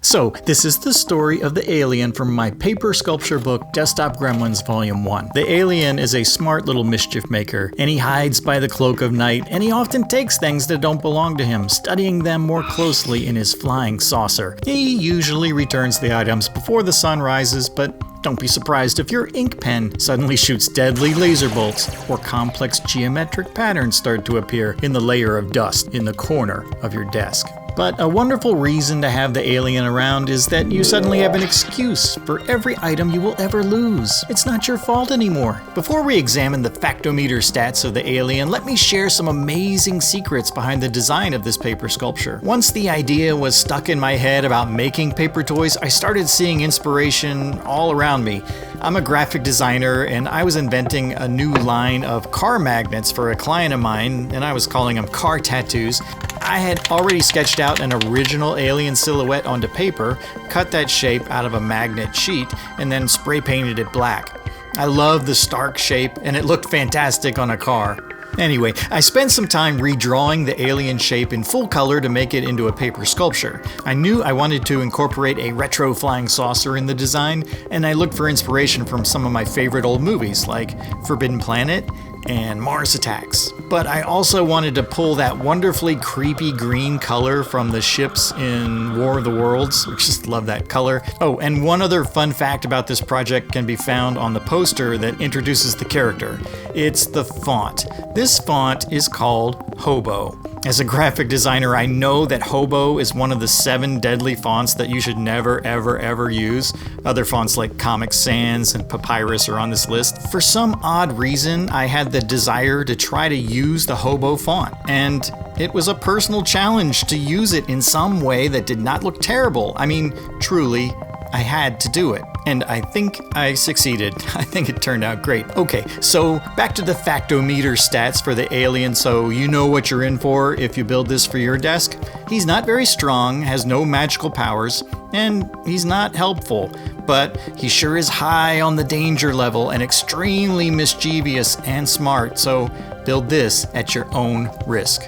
So, this is the story of the alien from my paper sculpture book, Desktop Gremlins Volume 1. The alien is a smart little mischief maker, and he hides by the cloak of night, and he often takes things that don't belong to him, studying them more closely in his flying saucer. He usually returns the items before the sun rises, but don't be surprised if your ink pen suddenly shoots deadly laser bolts, or complex geometric patterns start to appear in the layer of dust in the corner of your desk. But a wonderful reason to have the alien around is that you suddenly have an excuse for every item you will ever lose. It's not your fault anymore. Before we examine the factometer stats of the alien, let me share some amazing secrets behind the design of this paper sculpture. Once the idea was stuck in my head about making paper toys, I started seeing inspiration all around me. I'm a graphic designer, and I was inventing a new line of car magnets for a client of mine, and I was calling them car tattoos. I had already sketched out an original alien silhouette onto paper, cut that shape out of a magnet sheet, and then spray painted it black. I loved the stark shape, and it looked fantastic on a car. Anyway, I spent some time redrawing the alien shape in full color to make it into a paper sculpture. I knew I wanted to incorporate a retro flying saucer in the design, and I looked for inspiration from some of my favorite old movies like Forbidden Planet and Mars Attacks. But I also wanted to pull that wonderfully creepy green color from the ships in War of the Worlds. I just love that color. Oh, and one other fun fact about this project can be found on the poster that introduces the character. It's the font. This font is called Hobo. As a graphic designer, I know that Hobo is one of the 7 deadly fonts that you should never, ever, ever use. Other fonts like Comic Sans and Papyrus are on this list. For some odd reason, I had the desire to try to use the Hobo font, and it was a personal challenge to use it in some way that did not look terrible. I mean, truly, I had to do it. And I think I succeeded. I think it turned out great. Okay, so back to the factometer stats for the alien so you know what you're in for if you build this for your desk. He's not very strong, has no magical powers, and he's not helpful. But he sure is high on the danger level and extremely mischievous and smart, so build this at your own risk.